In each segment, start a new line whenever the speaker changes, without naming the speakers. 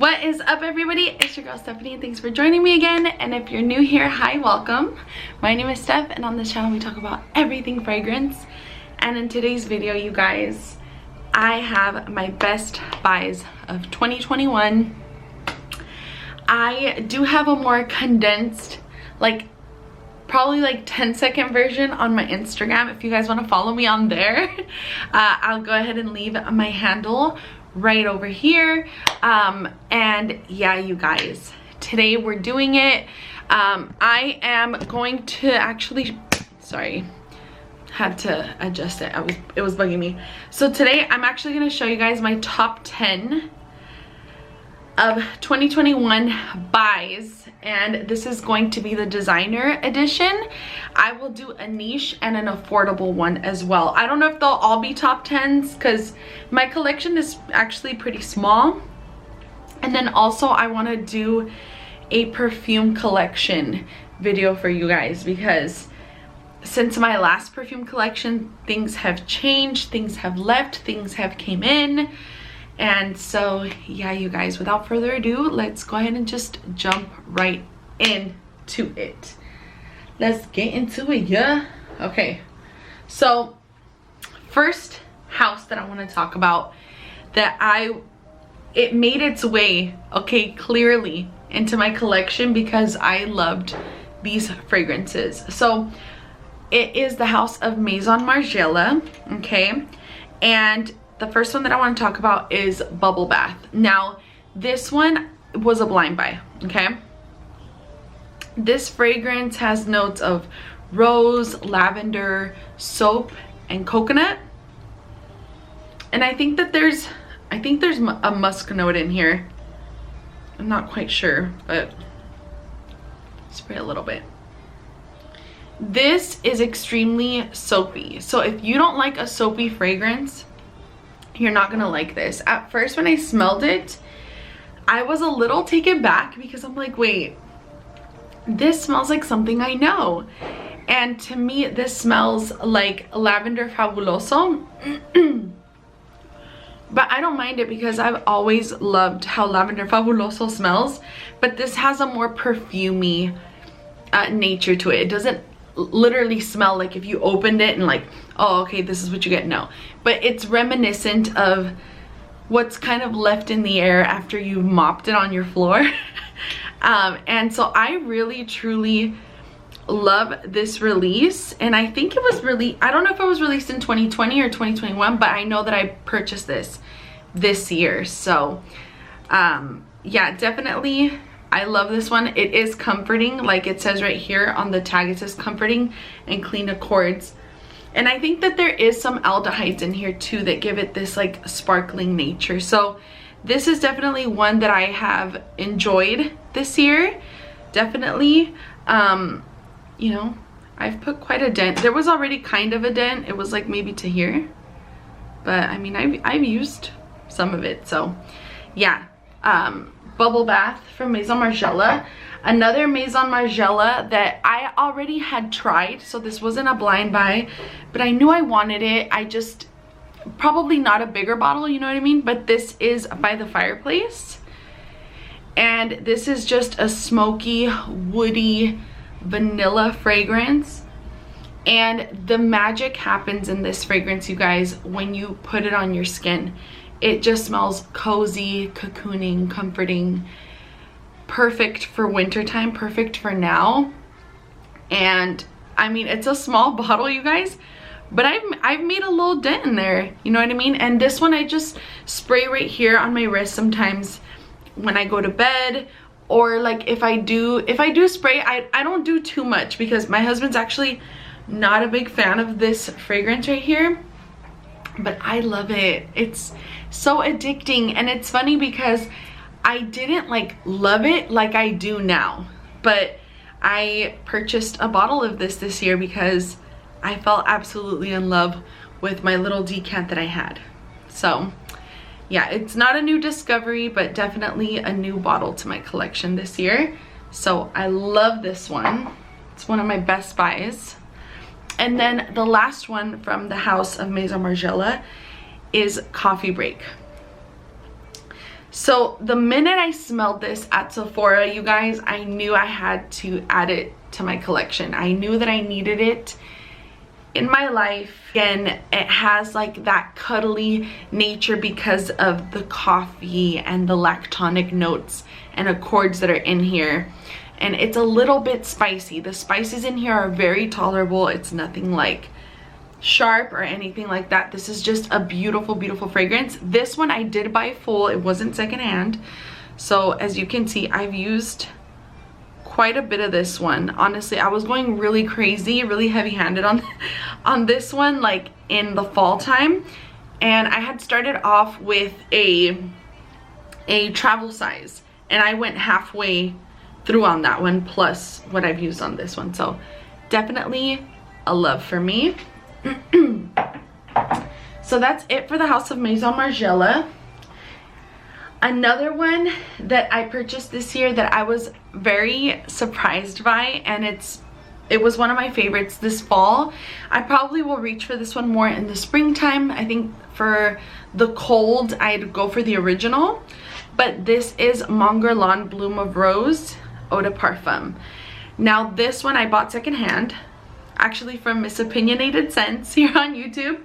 What is up, everybody? It's your girl Stephanie and thanks for joining me again. And if you're new here, hi, welcome. My name is Steph and on this channel we talk about everything fragrance. And in today's video, you guys, I have my best buys of 2021. I do have a more condensed, probably 10-second version on my Instagram. If you guys want to follow me on there, I'll go ahead and leave my handle right over here. And yeah, you guys, today we're doing it. I am going to actually, sorry, had to adjust it. It was bugging me. So today I'm actually going to show you guys my top 10 of 2021 buys, and this is going to be the designer edition. I will do a niche and an affordable one as well. I don't know if they'll all be top 10s because my collection is actually pretty small. And then also I want to do a perfume collection video for you guys, because since my last perfume collection, things have changed, things have left, things have came in. And so yeah, you guys, without further ado, let's go ahead and just jump right into it. Let's get into it, yeah. Okay, so first house that I want to talk about that it made its way, okay, clearly into my collection because I loved these fragrances. So it is the house of Maison Margiela, okay? And the first one that I want to talk about is Bubble Bath. Now, this one was a blind buy, okay? This fragrance has notes of rose, lavender, soap, and coconut. And I think there's a musk note in here. I'm not quite sure, but spray a little bit. This is extremely soapy. So if you don't like a soapy fragrance, you're not gonna like this. At first when I smelled it, I was a little taken back because I'm like, wait, this smells like something I know. And to me, this smells like Lavender Fabuloso. But I don't mind it because I've always loved how Lavender Fabuloso smells. But this has a more perfumey nature to it. It doesn't literally smell like if you opened it and like, oh, okay, this is what you get. No, but it's reminiscent of what's kind of left in the air after you've mopped it on your floor. And so I really truly love this release, and I think it was really, I don't know if it was released in 2020 or 2021, but I know that I purchased this year. So yeah, definitely I love this one. It is comforting, like it says right here on the tag. It says comforting and clean accords. And I think that there is some aldehydes in here too that give it this like sparkling nature. So this is definitely one that I have enjoyed this year. Definitely, you know, I've put quite a dent. There was already kind of a dent. It was like maybe to here. But I mean, I've used some of it. So yeah. Bubble Bath from Maison Margiela. Another Maison Margiela that I already had tried, so this wasn't a blind buy, but I knew I wanted it. I just, probably not a bigger bottle, you know what I mean? But this is by the Fireplace. And this is just a smoky, woody, vanilla fragrance. And the magic happens in this fragrance, you guys, when you put it on your skin. It just smells cozy, cocooning, comforting, perfect for wintertime, perfect for now. And I mean, it's a small bottle, you guys, but I've made a little dent in there, you know what I mean? And this one I just spray right here on my wrist sometimes when I go to bed, or like if I do spray, I don't do too much because my husband's actually not a big fan of this fragrance right here. But I love it. It's so addicting, and it's funny because I didn't love it like I do now, but I purchased a bottle of this year because I fell absolutely in love with my little decant that I had. So yeah, it's not a new discovery, but definitely a new bottle to my collection this year. So I love this one. It's one of my best buys. And then the last one from the house of Maison Margiela is Coffee Break. So the minute I smelled this at Sephora, you guys, I knew I had to add it to my collection. I knew that I needed it in my life. Again, it has like that cuddly nature because of the coffee and the lactonic notes and accords that are in here. And it's a little bit spicy. The spices in here are very tolerable. It's nothing like sharp or anything like that. This is just a beautiful, beautiful fragrance. This one I did buy full. It wasn't secondhand. So as you can see, I've used quite a bit of this one. Honestly, I was going really crazy, really heavy-handed on this one, like in the fall time. And I had started off with a travel size, and I went halfway through on that one, plus what I've used on this one. So definitely a love for me. So that's it for the House of Maison Margiela. Another one that I purchased this year that I was very surprised by, and it was one of my favorites this fall. I probably will reach for this one more in the springtime. I think for the cold I'd go for the original, but this is Mont Guerlain Bloom of Rose Eau de Parfum. Now this one I bought secondhand, actually from Miss Opinionated Scents here on YouTube.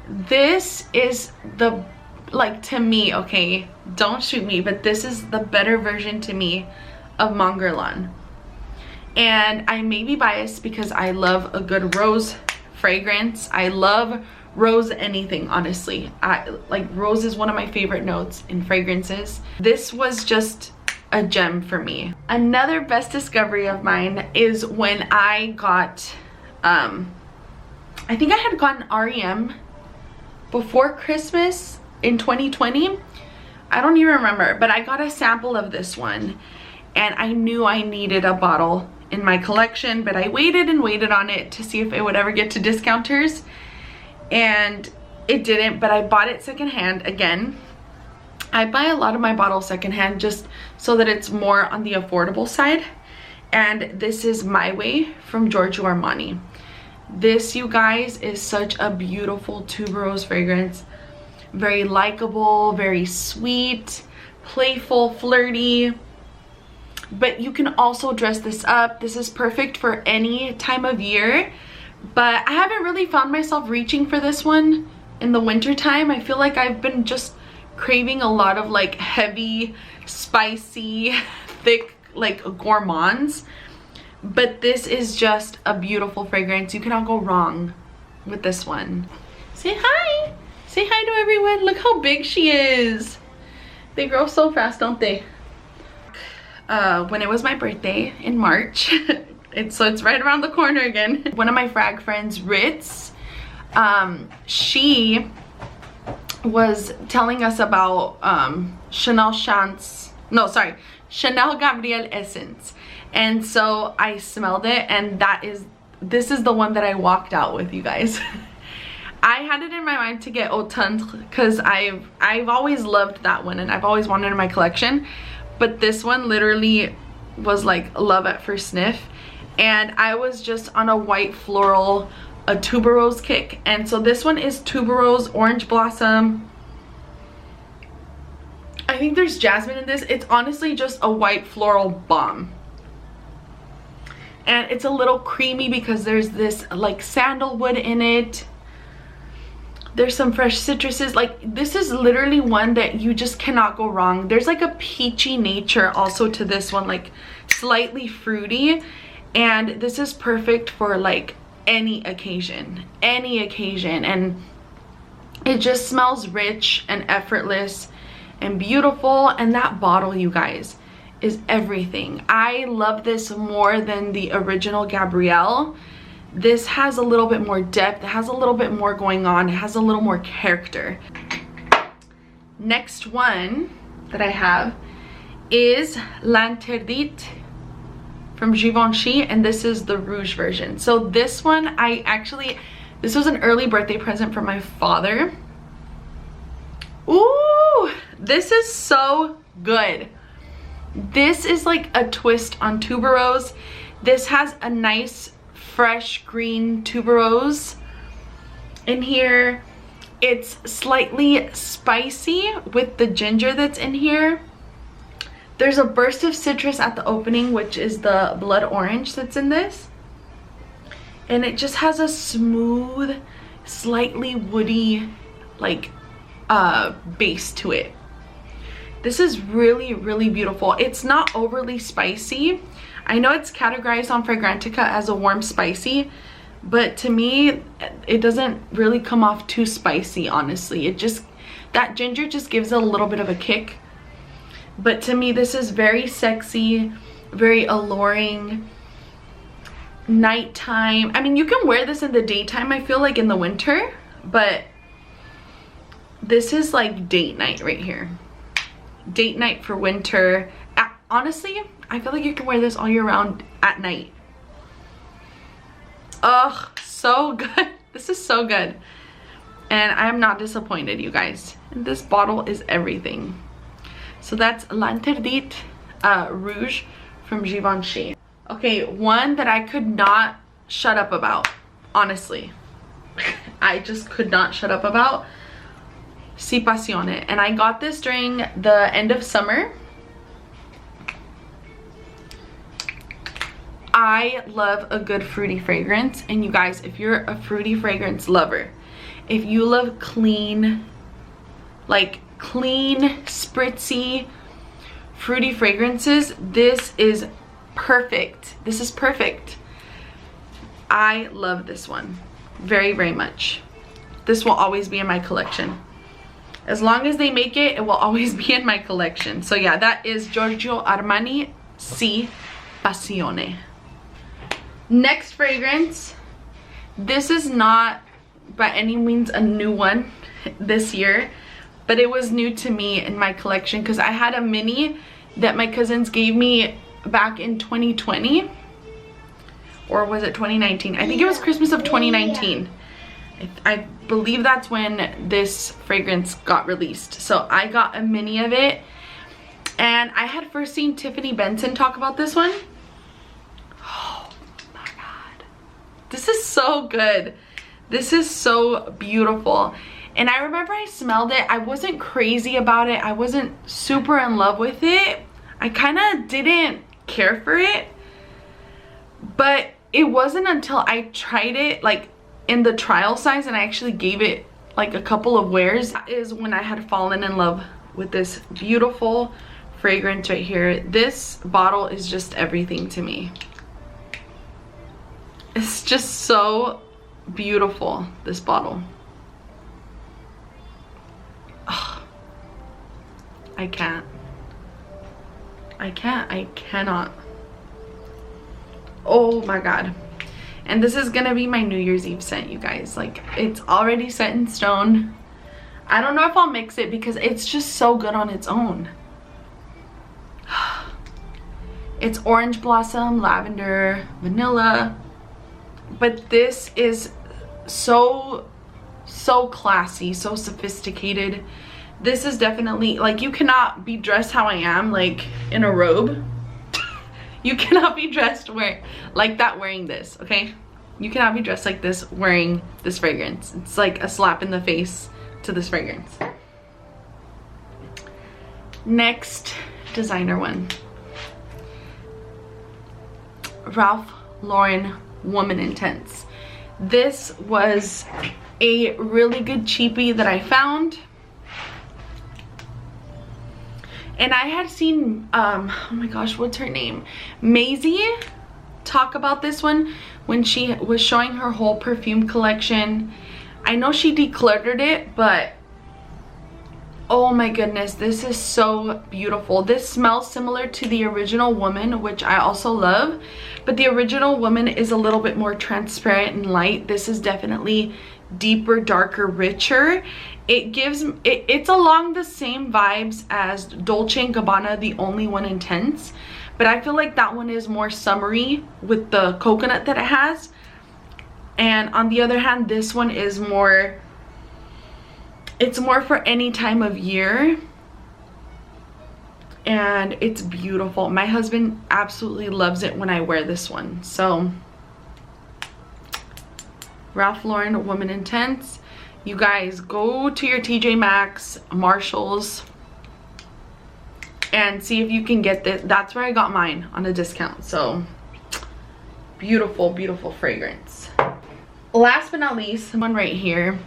This is the, like, to me, okay, don't shoot me, but this is the better version to me of Mont Guerlain. And I may be biased because I love a good rose fragrance. I love rose anything, honestly. Like, rose is one of my favorite notes in fragrances. This was just a gem for me. Another best discovery of mine is when I got I think I had gotten REM before Christmas in 2020. I don't even remember, but I got a sample of this one and I knew I needed a bottle in my collection, but I waited and waited on it to see if it would ever get to discounters, and it didn't. But I bought it secondhand. Again, I buy a lot of my bottles secondhand just so that it's more on the affordable side. And this is My Way from Giorgio Armani. This, you guys, is such a beautiful tuberose fragrance. Very likable, very sweet, playful, flirty. But you can also dress this up. This is perfect for any time of year. But I haven't really found myself reaching for this one in the winter time. I feel like I've been just craving a lot of like heavy, spicy, thick, like gourmands. But this is just a beautiful fragrance. You cannot go wrong with this one. Say hi. Say hi to everyone. Look how big she is. They grow so fast, don't they? When it was my birthday in March, so it's right around the corner again. One of my frag friends, Ritz, she was telling us about Chanel Gabrielle Essence. And so I smelled it, and this is the one that I walked out with, you guys. I had it in my mind to get Automne because I've always loved that one and I've always wanted it in my collection. But this one literally was like love at first sniff. And I was just on a white floral, a tuberose kick. And so this one is tuberose, orange blossom. I think there's jasmine in this. It's honestly just a white floral bomb. And it's a little creamy because there's this like sandalwood in it. There's some fresh citruses. Like, this is literally one that you just cannot go wrong. There's like a peachy nature also to this one, like slightly fruity. And this is perfect for like any occasion. And it just smells rich and effortless and beautiful. And that bottle, you guys, is everything. I love this more than the original Gabrielle. This has a little bit more depth. It has a little bit more going on. It has a little more character. Next one that I have is L'Interdite from Givenchy, and this is the Rouge version. So this one, this was an early birthday present from my father. Ooh, this is so good. This is like a twist on tuberose. This has a nice fresh green tuberose in here. It's slightly spicy with the ginger that's in here. There's a burst of citrus at the opening, which is the blood orange that's in this. And it just has a smooth, slightly woody, like, base to it. This is really, really beautiful. It's not overly spicy. I know it's categorized on Fragrantica as a warm spicy, but to me, it doesn't really come off too spicy, honestly. It just, that ginger just gives it a little bit of a kick. But to me, this is very sexy, very alluring. Nighttime. I mean, you can wear this in the daytime, I feel like, in the winter, but this is like date night right here. Date night for winter. Honestly, I feel like you can wear this all year round at night. Ugh, so good. This is so good. And I'm not disappointed, you guys. And this bottle is everything. So that's L'Interdit Rouge from Givenchy. Okay, one that I could not shut up about, honestly. I just could not shut up about. Passione. And I got this during the end of summer. I love a good fruity fragrance. And you guys, if you're a fruity fragrance lover, if you love clean, like clean, spritzy, fruity fragrances, this is perfect. This is perfect. I love this one very, very much. This will always be in my collection. As long as they make it, it will always be in my collection. So yeah, that is Giorgio Armani Passione. Next fragrance. This is not by any means a new one this year, but it was new to me in my collection because I had a mini that my cousins gave me back in 2020, or was it 2019? I think it was Christmas of 2019. I believe that's when this fragrance got released. So I got a mini of it, and I had first seen Tiffany Benson talk about this one. Oh my god, this is so good. This is so beautiful. And I remember I smelled it. I wasn't crazy about it. I wasn't super in love with it. I kind of didn't care for it, but it wasn't until I tried it like in the trial size and I actually gave it like a couple of wears, that is when I had fallen in love with this beautiful fragrance right here. This bottle is just everything to me. It's just so beautiful, this bottle. Oh, I cannot. Oh my god. And this is gonna be my New Year's Eve scent, you guys. Like, it's already set in stone. I don't know if I'll mix it because it's just so good on its own. It's orange blossom, lavender, vanilla, but this is so classy, so sophisticated. This is definitely, like, you cannot be dressed how I am, like in a robe. You cannot be dressed like that wearing this, okay? You cannot be dressed like this wearing this fragrance. It's like a slap in the face to this fragrance. Next designer one. Ralph Lauren Woman Intense. This was a really good cheapie that I found. And I had seen, oh my gosh, what's her name? Maisie talk about this one when she was showing her whole perfume collection. I know she decluttered it, but oh my goodness, this is so beautiful. This smells similar to the Original Woman, which I also love, but the Original Woman is a little bit more transparent and light. This is definitely deeper, darker, richer. It gives, it's along the same vibes as Dolce & Gabbana, The Only One Intense, but I feel like that one is more summery with the coconut that it has. And on the other hand, this one is more, it's more for any time of year. And it's beautiful. My husband absolutely loves it when I wear this one. So Ralph Lauren Woman Intense. You guys, go to your TJ Maxx, Marshalls, and see if you can get this. That's where I got mine on a discount. So beautiful, beautiful fragrance. Last but not least, one right here.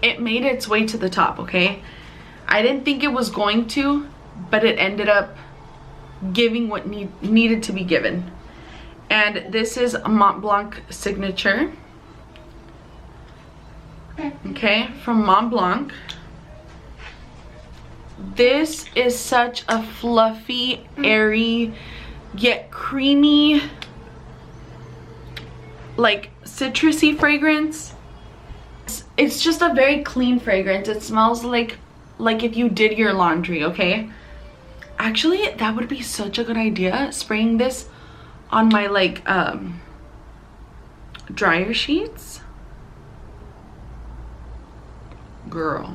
It made its way to the top, okay? I didn't think it was going to, but it ended up giving what needed to be given. And this is Mont Blanc Signature. Okay, from Mont Blanc. This is such a fluffy, airy, yet creamy, like citrusy fragrance. It's just a very clean fragrance. It smells like if you did your laundry, okay? Actually, that would be such a good idea, spraying this on my like dryer sheets. Girl,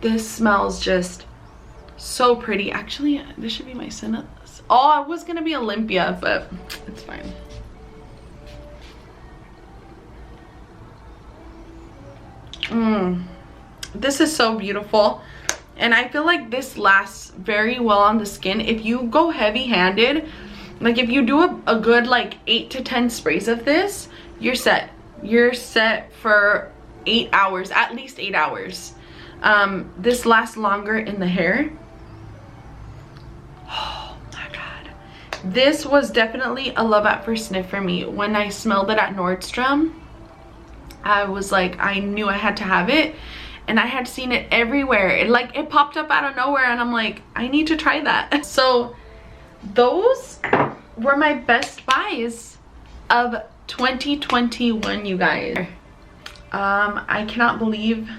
this smells just so pretty. Actually, this should be my scent. Oh, I was gonna be Olympia, but it's fine. This is so beautiful, and I feel like this lasts very well on the skin. If you go heavy-handed, like if you do a good like 8 to 10 sprays of this, you're set. You're set for 8 hours, at least 8 hours. This lasts longer in the hair. Oh my god, this was definitely a love at first sniff for me. When I smelled it at Nordstrom, I was like, I knew I had to have it, and I had seen it everywhere. It popped up out of nowhere, and I'm like, I need to try that. So those were my best buys of 2021, you guys. I cannot believe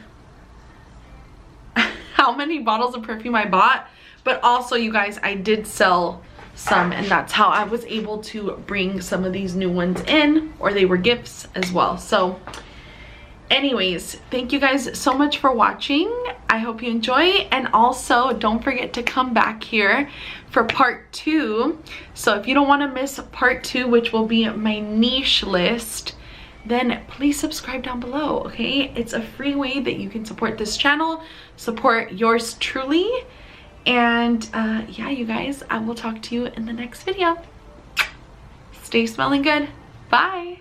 how many bottles of perfume I bought, but also, you guys, I did sell some, and that's how I was able to bring some of these new ones in, or they were gifts as well. So anyways, thank you guys so much for watching. I hope you enjoy, and also don't forget to come back here for part 2. So if you don't want to miss part 2, which will be my niche list, then please subscribe down below, okay? It's a free way that you can support this channel, support yours truly, and yeah, you guys, I will talk to you in the next video. Stay smelling good. Bye.